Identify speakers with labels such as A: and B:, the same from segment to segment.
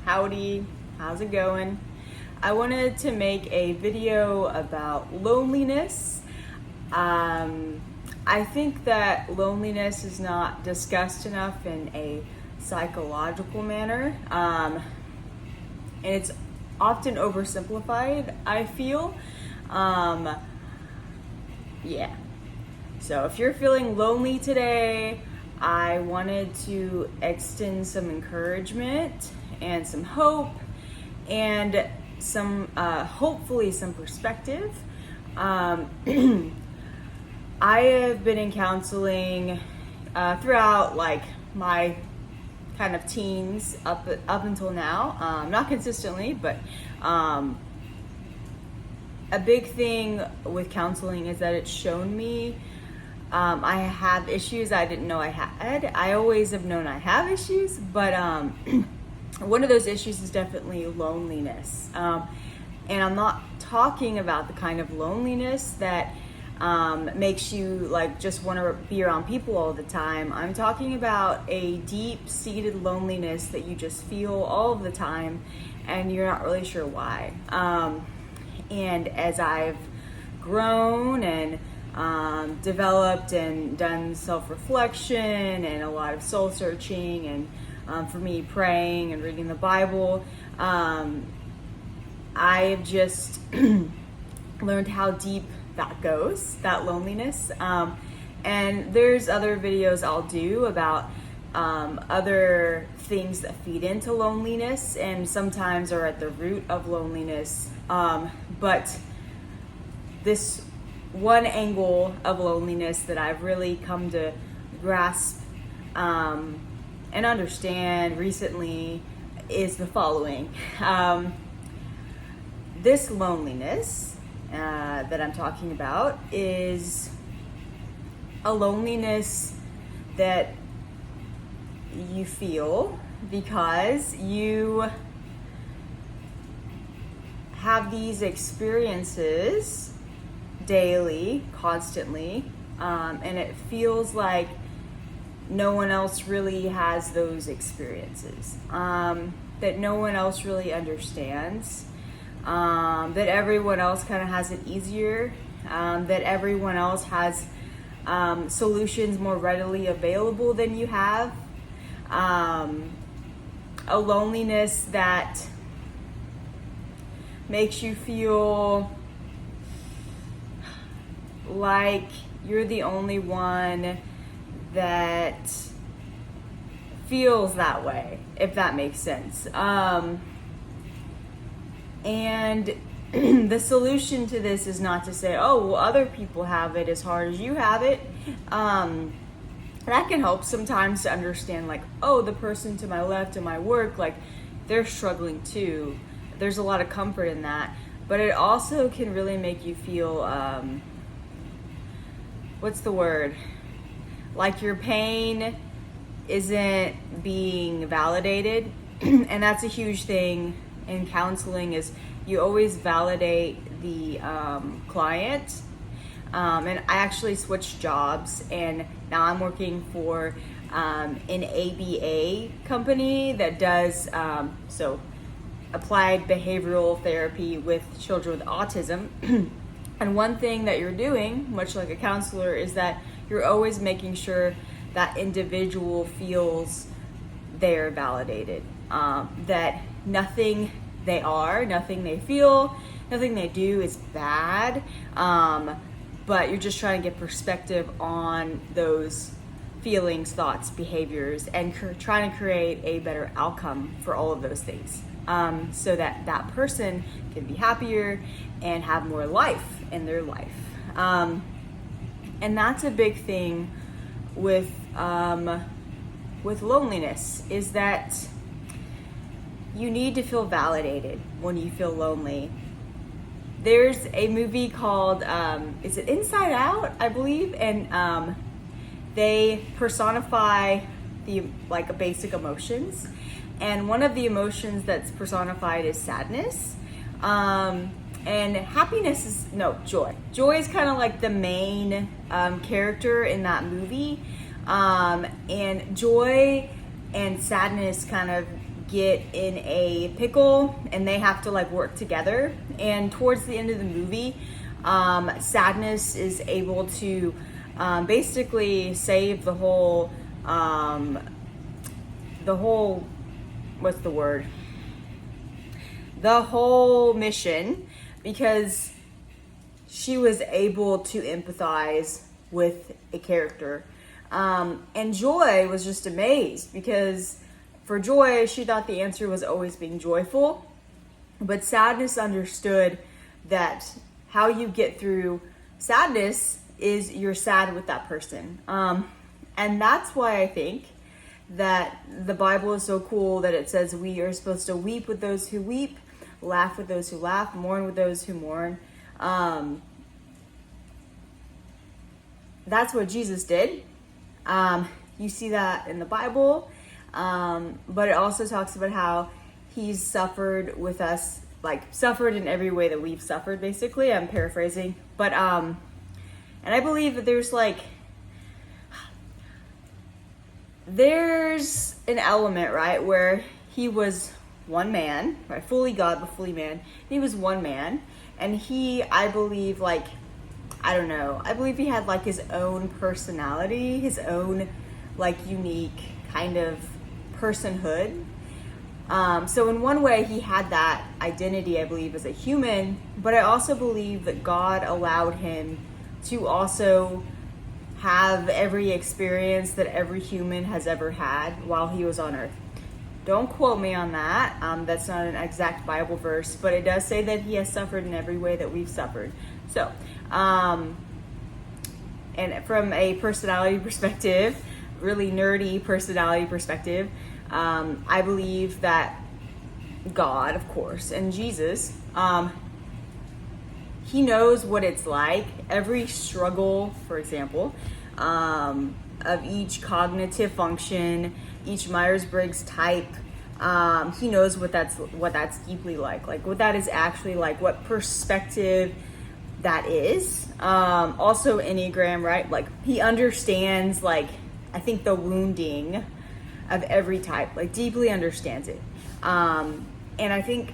A: Howdy, how's it going? I wanted to make a video about loneliness. I think that loneliness is not discussed enough in a psychological manner, and it's often oversimplified, I feel. Yeah. So if you're feeling lonely today, I wanted to extend some encouragement and some hope and some, hopefully some perspective. I have been in counseling throughout like my kind of teens up until now, not consistently, but a big thing with counseling is that it's shown me I have issues I didn't know I had. I always have known I have issues, but one of those issues is definitely loneliness. And I'm not talking about the kind of loneliness that makes you like just want to be around people all the time. I'm talking about a deep-seated loneliness that you just feel all of the time and you're not really sure why. And as I've grown and developed and done self-reflection and a lot of soul searching and for me praying and reading the Bible, I've just learned how deep that goes, that loneliness. And there's other videos I'll do about other things that feed into loneliness and sometimes are at the root of loneliness. But this one angle of loneliness that I've really come to grasp and understand recently is the following. This loneliness that I'm talking about is a loneliness that you feel because you have these experiences daily, constantly, and it feels like no one else really has those experiences, that no one else really understands, that everyone else kind of has it easier, that everyone else has solutions more readily available than you have, a loneliness that makes you feel like you're the only one that feels that way, if that makes sense. And the solution to this is not to say, oh, well, other people have it as hard as you have it. That can help sometimes to understand, like, oh, the person to my left in my work, like, they're struggling too. There's a lot of comfort in that. But it also can really make you feel, what's the word? Like your pain isn't being validated. And that's a huge thing in counseling is you always validate the client. And I actually switched jobs and now I'm working for an ABA company that does so applied behavioral therapy with children with autism. And one thing that you're doing, much like a counselor, is that you're always making sure that individual feels they're validated, that nothing they are, nothing they feel, nothing they do is bad, but you're just trying to get perspective on those feelings, thoughts, behaviors, and trying to create a better outcome for all of those things, so that that person can be happier and have more life in their life. And that's a big thing with loneliness, is that you need to feel validated when you feel lonely. There's a movie called, is it Inside Out, I believe? And they personify the like basic emotions. And one of the emotions that's personified is sadness. And happiness is, no, joy. Joy is kind of like the main character in that movie. And joy and sadness kind of get in a pickle and they have to like work together. And towards the end of the movie, Sadness is able to basically save the whole what's the word? The whole mission, because she was able to empathize with a character. And Joy was just amazed, because for Joy, she thought the answer was always being joyful. But Sadness understood that how you get through sadness is you're sad with that person. And that's why I think that the Bible is so cool, that it says we are supposed to weep with those who weep, laugh with those who laugh, mourn with those who mourn. That's what Jesus did. You see that in the Bible. But it also talks about how he's suffered with us, like suffered in every way that we've suffered, basically. I'm paraphrasing. But, and I believe that there's an element, right, where he was one man, right, fully God, but fully man. He was one man. And I believe, like, I don't know, I believe he had like his own personality, his own like unique kind of personhood. So in one way he had that identity, I believe, as a human, but I also believe that God allowed him to also have every experience that every human has ever had while he was on earth. Don't quote me on that. That's not an exact Bible verse, but it does say that he has suffered in every way that we've suffered. So, and from a personality perspective, really nerdy personality perspective, I believe that God, of course, and Jesus, he knows what it's like. Every struggle, for example, of each cognitive function, each Myers-Briggs type, he knows what that's deeply like what that is actually like, what perspective that is. Also Enneagram, right? Like he understands, like, I think the wounding of every type, like deeply understands it. And I think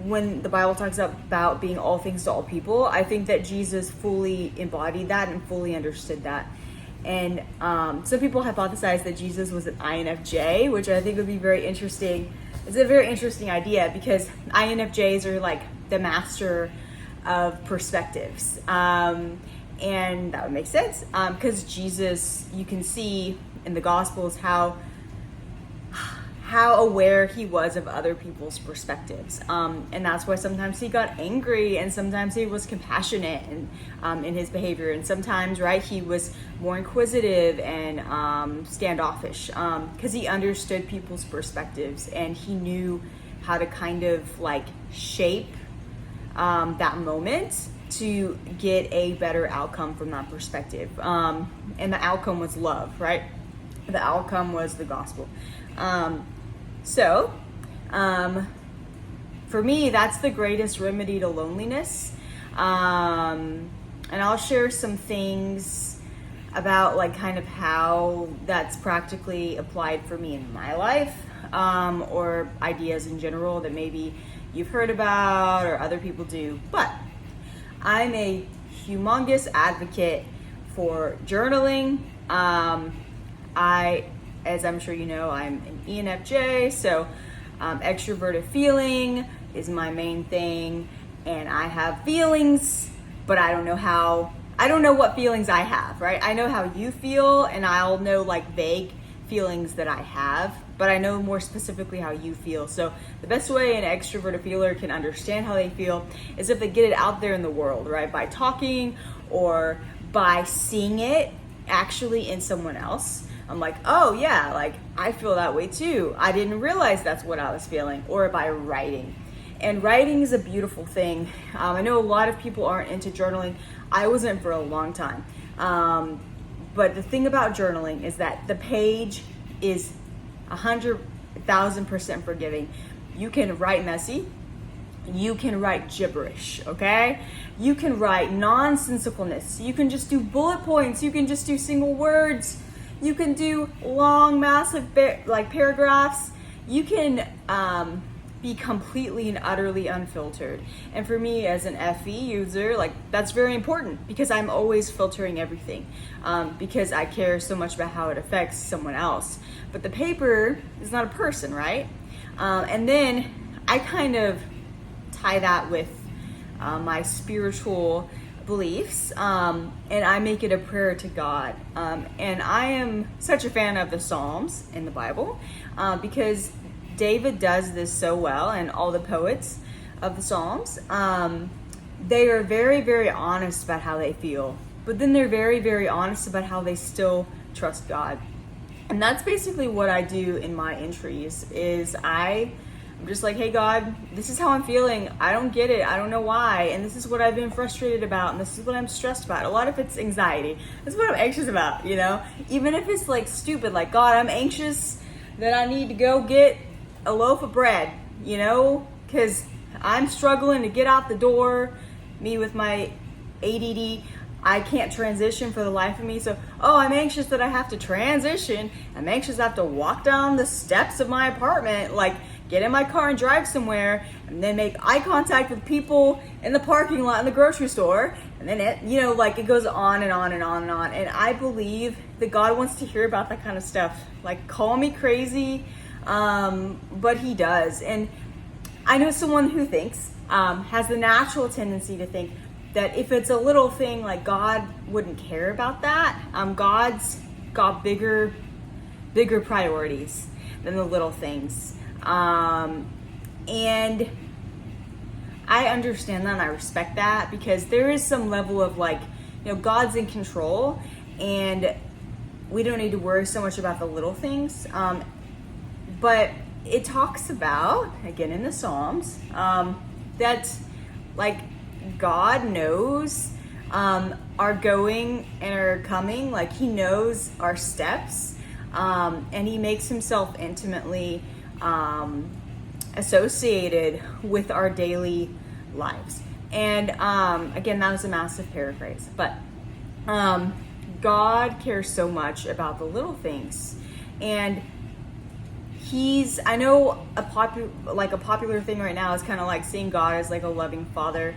A: when the Bible talks about being all things to all people, I think that Jesus fully embodied that and fully understood that. And some people hypothesize that Jesus was an INFJ, which I think would be very interesting. It's a very interesting idea, because INFJs are like the master of perspectives. And that would make sense, because Jesus, you can see in the Gospels how aware he was of other people's perspectives. And that's why sometimes he got angry, and sometimes he was compassionate in his behavior. And sometimes, right, he was more inquisitive and standoffish, because he understood people's perspectives, and he knew how to kind of like shape that moment to get a better outcome from that perspective. And the outcome was love, right? The outcome was the gospel. So, for me, that's the greatest remedy to loneliness. And I'll share some things about like kind of how that's practically applied for me in my life, or ideas in general that maybe you've heard about or other people do. But I'm a humongous advocate for journaling. As I'm sure you know, I'm an ENFJ, so extroverted feeling is my main thing, and I have feelings, but I don't know what feelings I have, right? I know how you feel, and I'll know like vague feelings that I have, but I know more specifically how you feel. So the best way an extroverted feeler can understand how they feel is if they get it out there in the world, right? By talking or by seeing it actually in someone else. I'm like, oh yeah, like I feel that way too. I didn't realize that's what I was feeling. Or by writing. And writing is a beautiful thing. I know a lot of people aren't into journaling. I wasn't for a long time. But the thing about journaling is that the page is 100,000% forgiving. You can write messy. You can write gibberish, okay? You can write nonsensicalness. You can just do bullet points. You can just do single words. You can do long, massive, like paragraphs. you can be completely and utterly unfiltered. And for me as an FE user, like that's very important because I'm always filtering everything because I care so much about how it affects someone else. But the paper is not a person, right? And then I kind of tie that with my spiritual beliefs, and I make it a prayer to God. And I am such a fan of the Psalms in the Bible because David does this so well, and all the poets of the Psalms. They are very, very honest about how they feel, but then they're very, very honest about how they still trust God. And that's basically what I do in my entries is I'm just like, hey God, this is how I'm feeling. I don't get it. I don't know why. And this is what I've been frustrated about. And this is what I'm stressed about. A lot of it's anxiety. This is what I'm anxious about, you know? Even if it's like stupid, like God, I'm anxious that I need to go get a loaf of bread, you know? Because I'm struggling to get out the door. Me with my ADD, I can't transition for the life of me. So, I'm anxious that I have to transition. I'm anxious I have to walk down the steps of my apartment, like get in my car and drive somewhere, and then make eye contact with people in the parking lot in the grocery store. And then it goes on and on and on and on. And I believe that God wants to hear about that kind of stuff. Like, call me crazy, but he does. And I know someone who thinks, has the natural tendency to think that if it's a little thing, like God wouldn't care about that. God's got bigger priorities than the little things. And I understand that and I respect that because there is some level of God's in control and we don't need to worry so much about the little things. But it talks about, again in the Psalms, that God knows our going and our coming, he knows our steps, and he makes himself intimately associated with our daily lives. And again, that was a massive paraphrase, but God cares so much about the little things. And I know a popular thing right now is kind of seeing God as a loving father,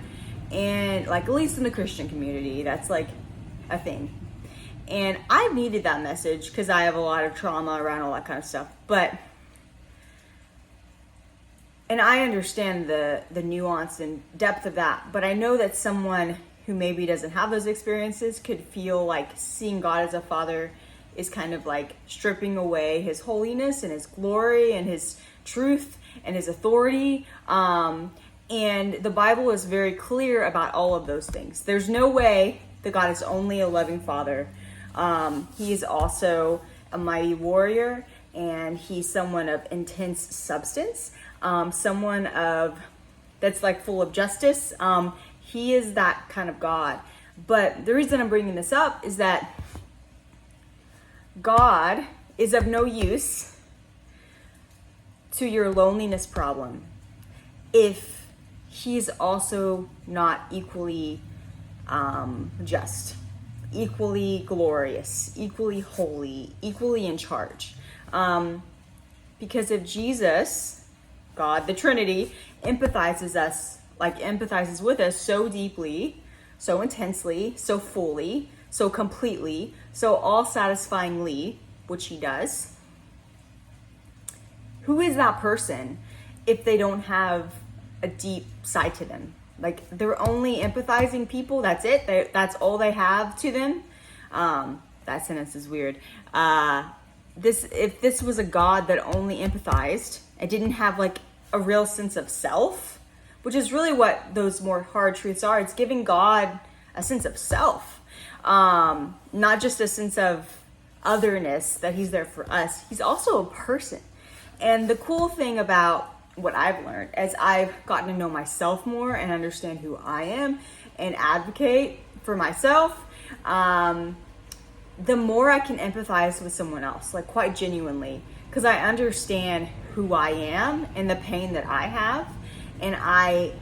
A: and at least in the Christian community, that's a thing. And I've needed that message because I have a lot of trauma around all that kind of stuff. And I understand the nuance and depth of that, but I know that someone who maybe doesn't have those experiences could feel like seeing God as a father is kind of stripping away his holiness and his glory and his truth and his authority. And the Bible is very clear about all of those things. There's no way that God is only a loving father. He is also a mighty warrior, and he's someone of intense substance, someone that's full of justice. He is that kind of God. But the reason I'm bringing this up is that God is of no use to your loneliness problem if he's also not equally just, equally glorious, equally holy, equally in charge. Because if Jesus, God, the Trinity, empathizes with us so deeply, so intensely, so fully, so completely, so all-satisfyingly, which he does, who is that person if they don't have a deep side to them? They're only empathizing people, that's it, that's all they have to them. That sentence is weird. If this was a God that only empathized and didn't have a real sense of self, which is really what those more hard truths are, it's giving God a sense of self, not just a sense of otherness, that he's there for us. He's also a person. And the cool thing about what I've learned as I've gotten to know myself more and understand who I am and advocate for myself, the more I can empathize with someone else, quite genuinely, because I understand who I am and the pain that I have, and I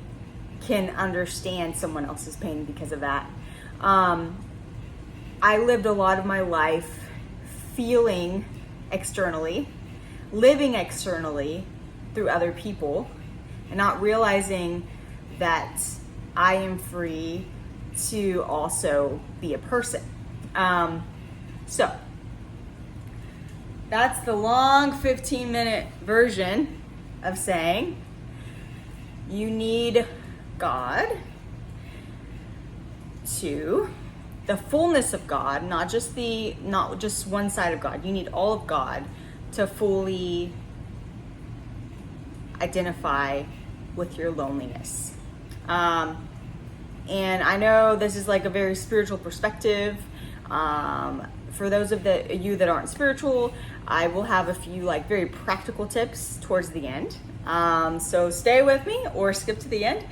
A: can understand someone else's pain because of that. I lived a lot of my life feeling externally living externally through other people and not realizing that I am free to also be a person. So that's the long 15-minute version of saying you need God to the fullness of God, not just one side of God. You need all of God to fully identify with your loneliness. And I know this is like a very spiritual perspective. For those of you that aren't spiritual, I will have a few like very practical tips towards the end. So stay with me or skip to the end.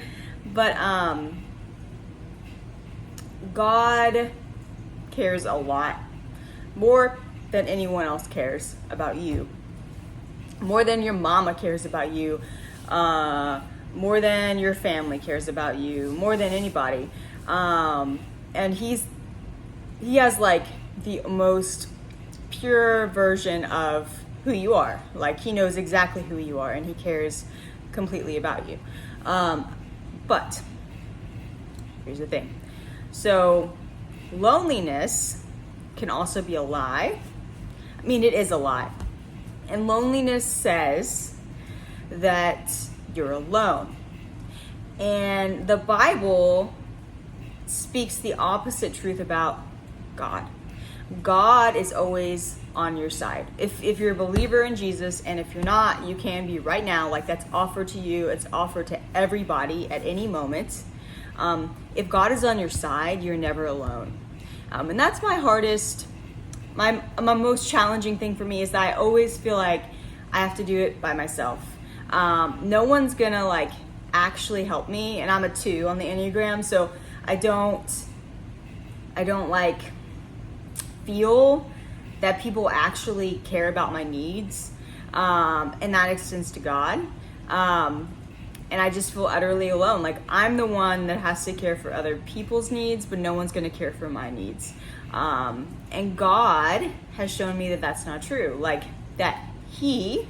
A: But God cares a lot, more than anyone else cares about you, more than your mama cares about you, more than your family cares about you, more than anybody. And he has like the most pure version of who you are. Like he knows exactly who you are and he cares completely about you. But here's the thing. So loneliness can also be a lie. I mean, it is a lie. And loneliness says that you're alone. And the Bible speaks the opposite truth about God. God is always on your side. If you're a believer in Jesus, and if you're not, you can be right now. Like that's offered to you. It's offered to everybody at any moment. If God is on your side, you're never alone. And that's my most challenging thing for me is that I always feel like I have to do it by myself. No one's gonna like actually help me, and I'm a 2 on the Enneagram, so I don't like feel that people actually care about my needs, and that extends to God. And I just feel utterly alone. Like I'm the one that has to care for other people's needs, but no one's gonna care for my needs. And God has shown me that that's not true. Like that He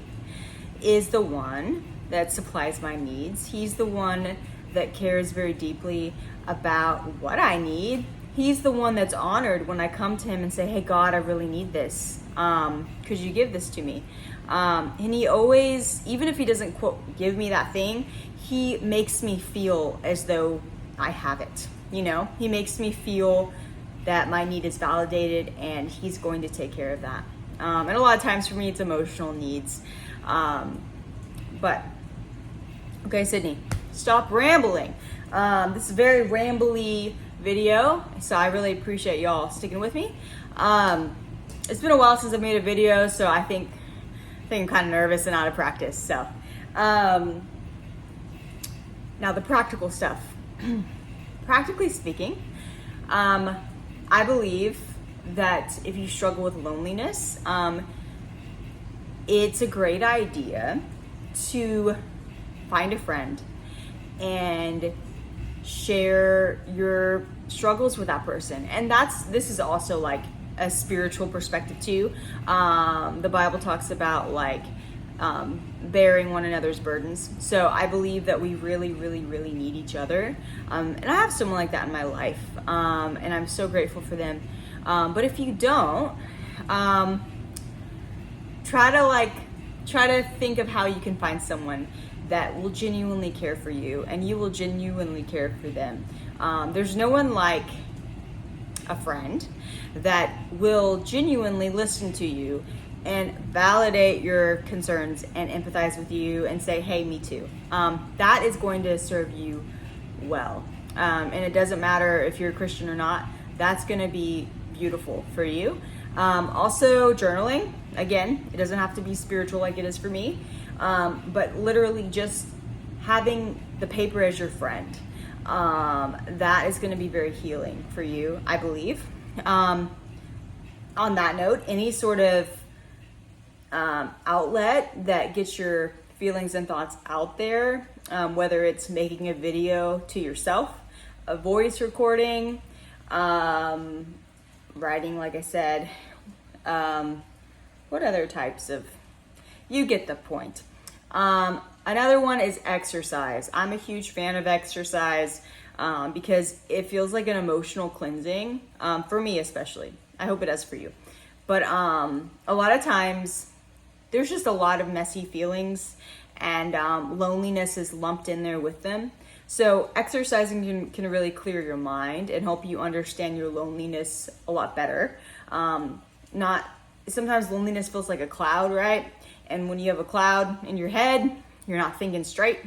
A: is the one that supplies my needs. He's the one that cares very deeply about what I need. He's the one that's honored when I come to Him and say, hey God, I really need this. Could you give this to me? And He always, even if He doesn't quote give me that thing, He makes me feel as though I have it. You know, He makes me feel that my need is validated and He's going to take care of that. And a lot of times for me, it's emotional needs. But, okay, Sydney, stop rambling. This is a very rambly video, so I really appreciate y'all sticking with me. It's been a while since I've made a video, so I think I'm kind of nervous and out of practice. So, now the practical stuff. Practically speaking, I believe that if you struggle with loneliness, it's a great idea to find a friend and share your struggles with that person. And this is also like a spiritual perspective too. The Bible talks about like bearing one another's burdens. So I believe that we really, really, really need each other. And I have someone like that in my life. And I'm so grateful for them. But if you don't, try to think of how you can find someone that will genuinely care for you and you will genuinely care for them. There's no one like a friend that will genuinely listen to you and validate your concerns and empathize with you and say, hey, me too. That is going to serve you well. And it doesn't matter if you're a Christian or not, that's going to be beautiful for you. Also journaling, again, it doesn't have to be spiritual like it is for me, but literally just having the paper as your friend, that is going to be very healing for you, I believe. On that note, any sort of outlet that gets your feelings and thoughts out there, whether it's making a video to yourself, a voice recording, writing, like I said, what other types of you get the point. Another one is exercise. I'm a huge fan of exercise because it feels like an emotional cleansing, for me especially. I hope it does for you. But a lot of times there's just a lot of messy feelings, and loneliness is lumped in there with them. So exercising can really clear your mind and help you understand your loneliness a lot better. Sometimes loneliness feels like a cloud, right? And when you have a cloud in your head, you're not thinking straight.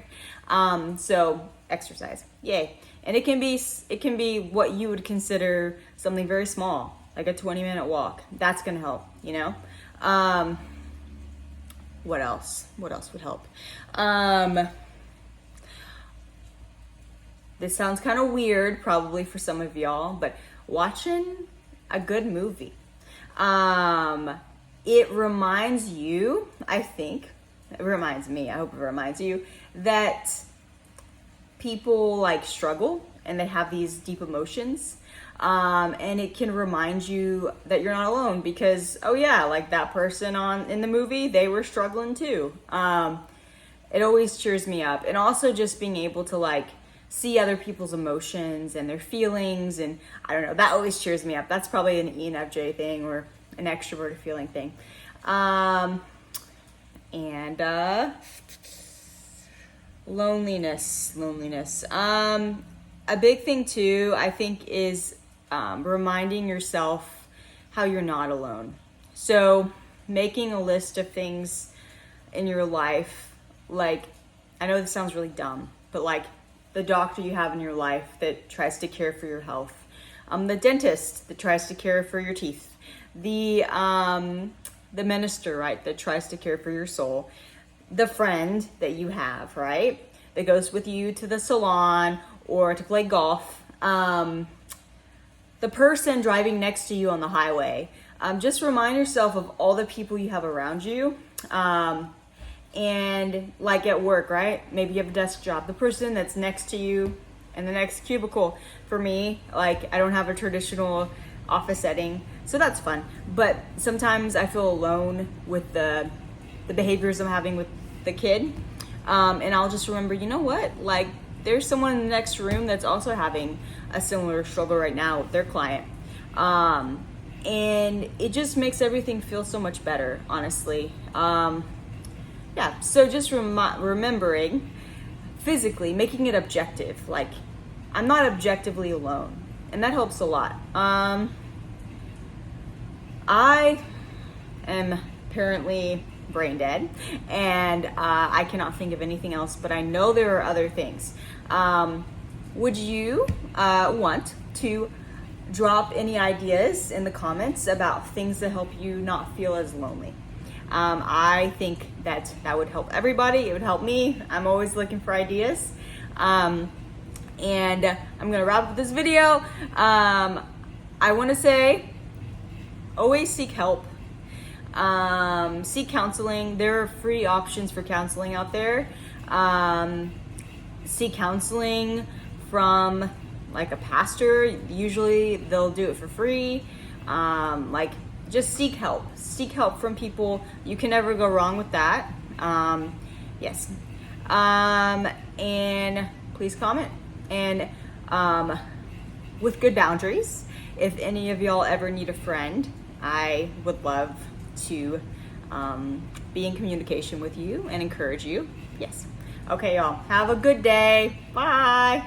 A: So exercise, yay. And it can be what you would consider something very small, like a 20-minute walk. That's gonna help, you know? What else? What else would help? This sounds kind of weird probably for some of y'all, but watching a good movie. It reminds you, I think, it reminds me, I hope it reminds you, that people like struggle and they have these deep emotions. And it can remind you that you're not alone because, oh yeah, like that person in the movie, they were struggling too. It always cheers me up. And also just being able to like see other people's emotions and their feelings, and I don't know, that always cheers me up. That's probably an ENFJ thing or an extroverted feeling thing. Loneliness. A big thing too, I think, is reminding yourself how you're not alone. So making a list of things in your life, like, I know this sounds really dumb, but like the doctor you have in your life that tries to care for your health, the dentist that tries to care for your teeth, the minister, right, that tries to care for your soul, the friend that you have, right, that goes with you to the salon or to play golf, the person driving next to you on the highway. Just remind yourself of all the people you have around you. And like at work, right? Maybe you have a desk job. The person that's next to you in the next cubicle. For me, like, I don't have a traditional office setting, so that's fun. But sometimes I feel alone with the behaviors I'm having with the kid. And I'll just remember, you know what? Like, there's someone in the next room that's also having a similar struggle right now with their client. And it just makes everything feel so much better, honestly. Yeah, so just remembering physically, making it objective. Like, I'm not objectively alone, and that helps a lot. I am apparently brain dead, and I cannot think of anything else, but I know there are other things. Would you want to drop any ideas in the comments about things that help you not feel as lonely? I think that would help everybody. It would help me. I'm always looking for ideas. And I'm gonna wrap up this video. I wanna say, always seek help. Seek counseling. There are free options for counseling out there. Seek counseling from like a pastor. Usually they'll do it for free. Just seek help. Seek help from people. You can never go wrong with that. Yes. And please comment. And with good boundaries, if any of y'all ever need a friend, I would love to be in communication with you and encourage you. Yes. Okay, y'all. Have a good day. Bye.